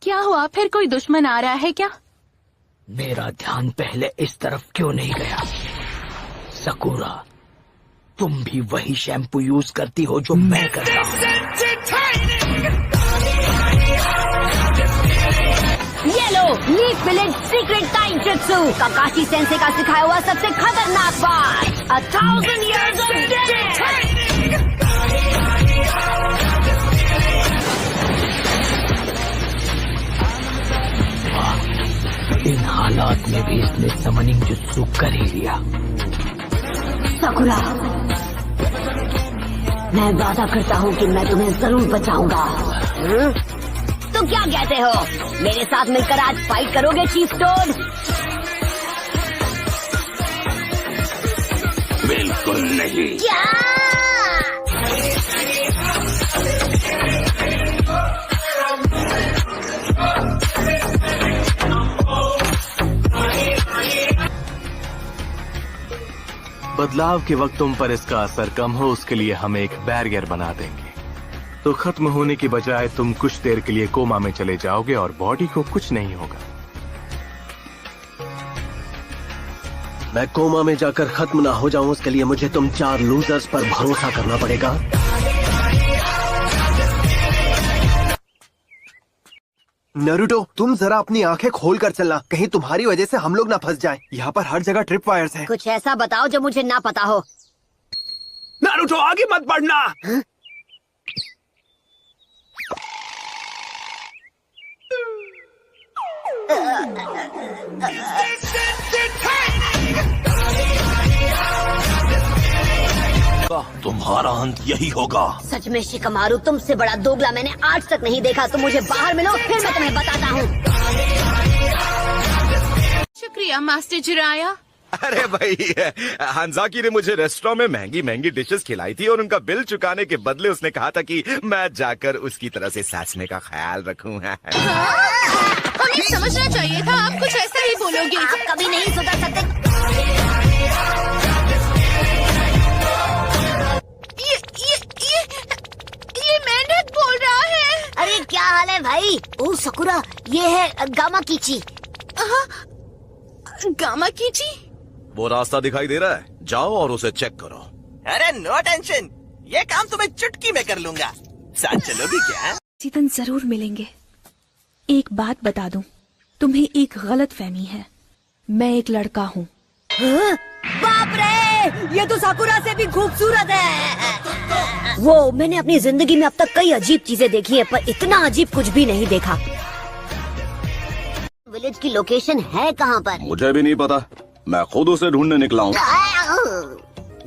क्या हुआ? फिर कोई दुश्मन आ रहा है क्या? मेरा ध्यान पहले इस तरफ क्यों नहीं गया? सकुरा, तुम भी वही शैम्पू यूज करती हो जो मैं करता हूँ। ये लो, leaf village secret taijutsu, Kakashi sensei का सिखाया हुआ सबसे खतरनाक बात, 1000 years of death। इन हालात में भी इसने समनिंग जुत्सु कर ही लिया। सकुरा, मैं वादा करता हूँ कि मैं तुम्हें जरूर बचाऊंगा। तो क्या कहते हो, मेरे साथ मिलकर आज फाइट करोगे चीफ टोड? बिल्कुल नहीं। क्या? बदलाव के वक्त तुम पर इसका असर कम हो, उसके लिए हम एक बैरियर बना देंगे। तो खत्म होने की बजाय तुम कुछ देर के लिए कोमा में चले जाओगे और बॉडी को कुछ नहीं होगा। मैं कोमा में जाकर खत्म ना हो जाऊं, उसके लिए मुझे तुम 4 लूजर्स पर भरोसा करना पड़ेगा। नरूटो, तुम जरा अपनी आंखें खोल कर चलना, कहीं तुम्हारी वजह से हम लोग ना फंस जाएं। यहाँ पर हर जगह ट्रिप वायर्स हैं। कुछ ऐसा बताओ जो मुझे ना पता हो। नारुतो, आगे मत बढ़ना। तुम्हारा अंत यही होगा। सच में शिकमारू, तुमसे बड़ा दोगला मैंने आज तक नहीं देखा। तुम मुझे बाहर मिलो, फिर मैं तुम्हें बताता हूँ। शुक्रिया मास्टर जिराया। अरे भाई, हंजाकी ने मुझे रेस्टोरेंट में महंगी महंगी डिशेस खिलाई थी और उनका बिल चुकाने के बदले उसने कहा था कि मैं जाकर उसकी तरह से साचने का ख्याल रखूं। हमें समझना चाहिए था, आप कुछ ऐसा ही बोलोगे। आप कभी नहीं सुधर सकते। ये मेंढक बोल रहा है। अरे क्या हाल है भाई? ओ सकुरा, ये है गामा कीची। गामा कीची? वो रास्ता दिखाई दे रहा है, जाओ और उसे चेक करो। अरे नो टेंशन, ये काम तुम्हें चुटकी में कर लूंगा। साथ चलोगी क्या? किसी दिन जरूर मिलेंगे। एक बात बता दूं, तुम्हें एक गलत फहमी है। मैं एक लड़का हूँ। बाप रे, ये तो साकुरा से भी खूबसूरत है। वो मैंने अपनी जिंदगी में अब तक कई अजीब चीजें देखी है, पर इतना अजीब कुछ भी नहीं देखा। विलेज की लोकेशन है कहाँ पर? मुझे भी नहीं पता, मैं खुद उसे ढूंढने निकला हूँ।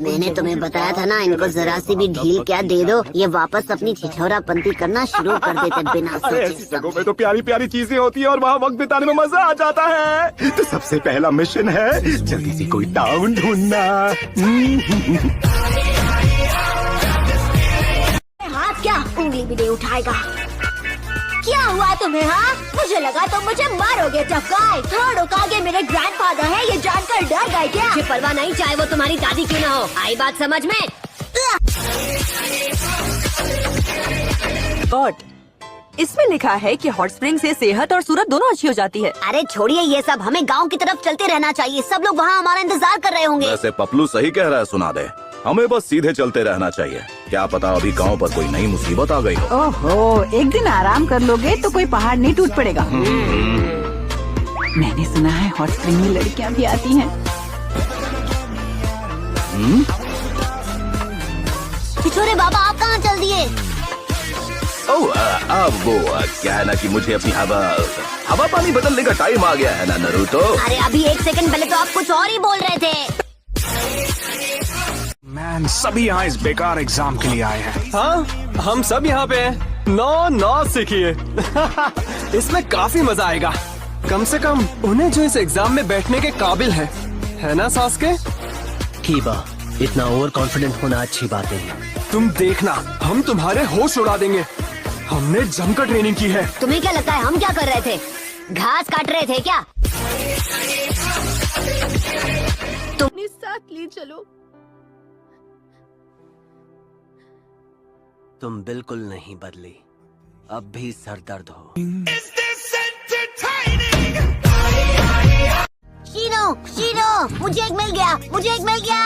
मैंने तुम्हें बताया था ना, इनको जरा सी भी ढील क्या दे दो, ये वापस अपनी छिछोरापंती करना शुरू कर देते बिना सोचे। ऐसी जगहों में तो प्यारी प्यारी चीजें होती है और वहाँ वक्त बिताने में मजा आ जाता है। तो सबसे पहला मिशन है जल्दी से कोई टाउन ढूंढना। हाथ क्या उंगली भी नहीं उठाएगा। क्या हुआ तुम्हें? हाँ, मुझे लगा तुम मुझे मारोगे। टफगाई, थर्ड होकागे मेरे ग्रैंडफादर है, ये जानकर डर गए क्या? मुझे परवाह नहीं, चाहे वो तुम्हारी दादी क्यों ना हो। आई बात समझ में? गॉड, इसमें लिखा है कि हॉट स्प्रिंग से सेहत और सूरत दोनों अच्छी हो जाती है। अरे छोड़िए ये सब, हमें गांव की तरफ चलते रहना चाहिए। सब लोग वहाँ हमारा इंतजार कर रहे होंगे। वैसे पपलू सही कह रहा है, सुना दे, हमें बस सीधे चलते रहना चाहिए। क्या पता अभी गांव पर कोई नई मुसीबत आ गई हो। ओहो, एक दिन आराम कर लोगे तो कोई पहाड़ नहीं टूट पड़ेगा। मैंने सुना है हॉट स्प्रिंग में लड़कियां भी आती हैं। छिछोरे बाबा, आप कहाँ चल दिए? अब वो क्या है ना कि मुझे अपनी हवा पानी बदलने का टाइम आ गया है ना नरूतो। अरे अभी 1 सेकंड पहले तो आप कुछ और ही बोल रहे थे। मैन, सभी यहाँ इस बेकार एग्जाम के लिए आए हैं। हाँ, हम सब यहाँ पे हैं। 9 सीखिए। इसमें काफी मजा आएगा। कम से कम उन्हें जो इस एग्जाम में बैठने के काबिल है ना सास्के? कीबा, इतना ओवर कॉन्फिडेंट होना अच्छी बात नहीं है। तुम देखना, हम तुम्हारे होश उड़ा देंगे। हमने जमकर ट्रेनिंग की है। तुम्हें क्या लगता है हम क्या कर रहे थे? घास काट रहे थे क्या? तुम साथ ले चलो। तुम बिल्कुल नहीं बदली, अब भी सरदर्द हो। शीरो, मुझे एक मिल गया, मुझे एक मिल गया।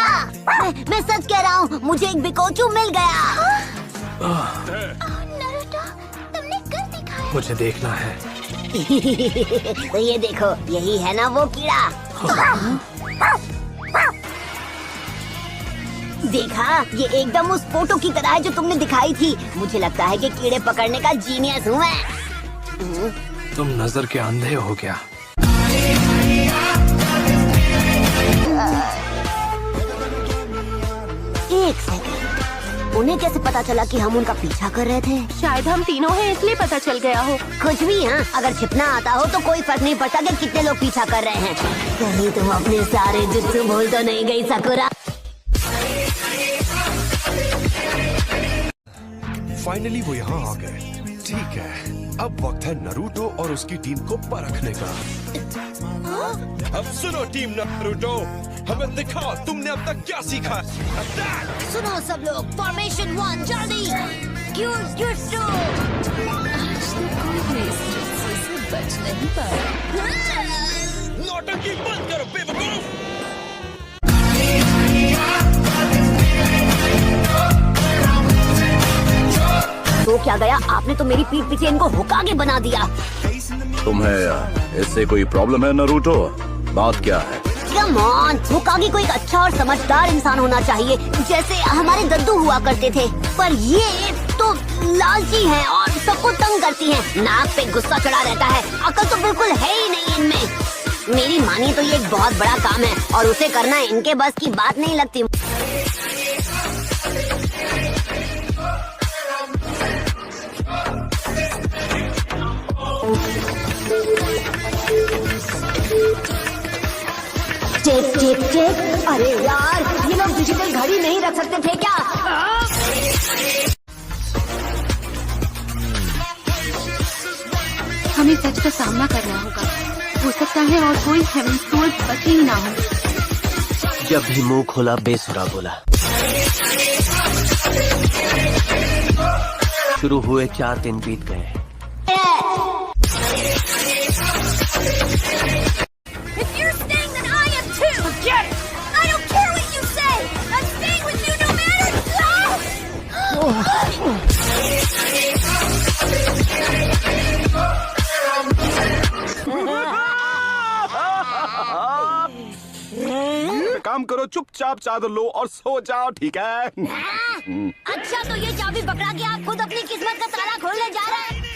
मैं सच कह रहा हूँ, मुझे एक बिकोचू मिल गया। नरूटो, तुमने कर दिखाया। मुझे देखना है। तो ये देखो, यही है ना वो कीड़ा। देखा, ये एकदम उस फोटो की तरह है जो तुमने दिखाई थी। मुझे लगता है कि कीड़े पकड़ने का जीनियस हूँ मैं। तुम नजर के अंधे हो क्या? एक सेकंड, उन्हें कैसे पता चला कि हम उनका पीछा कर रहे थे? शायद हम तीनों हैं इसलिए पता चल गया हो। कुछ भी हाँ, अगर छिपना आता हो तो कोई फर्क नहीं पड़ता कि कितने लोग पीछा कर रहे हैं। कहीं तुम अपने सारे जुत्सु भूल तो नहीं गई साकुरा? फाइनली वो यहाँ आ गए। ठीक है, अब वक्त है नरूटो और उसकी टीम को परखने का। अब सुनो टीम नरूटो, हमें दिखाओ तुमने अब तक क्या सीखा। सुनो सब लोग, फॉर्मेशन 1 जल्दी। जुत्सु। बच नहीं पाया। नौटंकी बंद करो बेवकूफ। तो क्या गया, आपने तो मेरी पीठ पीछे इनको होकागे बना दिया। तुम्हें इससे कोई प्रॉब्लम है नरूटो? बात क्या है? कम ऑन, होकागे को एक अच्छा और समझदार इंसान होना चाहिए, जैसे हमारे दद्दू हुआ करते थे। पर ये तो लालची हैं और सबको तंग करती हैं। नाक पे गुस्सा चढ़ा रहता है, अकल तो बिल्कुल है ही नहीं इनमें। मेरी मानिए तो ये एक बहुत बड़ा काम है और उसे करना इनके बस की बात नहीं लगती। टिक टिक टिक। अरे यार, ये लोग डिजिटल घड़ी नहीं रख सकते थे क्या? हमें सच का सामना करना होगा। हो सकता है और कोई हेवन सोर्स बचे ही ना हो। जब भी मुंह खोला बेसुरा बोला। शुरू हुए 4 दिन बीत गए। If you're staying, then I am too. Forget it. I don't care what you say. I'm staying with you no matter. काम करो, चुपचाप चादर लो और सो जाओ, ठीक है? अच्छा, तो ये चाबी पकड़ा के आप खुद अपनी किस्मत का ताला खोलने जा रहे हैं?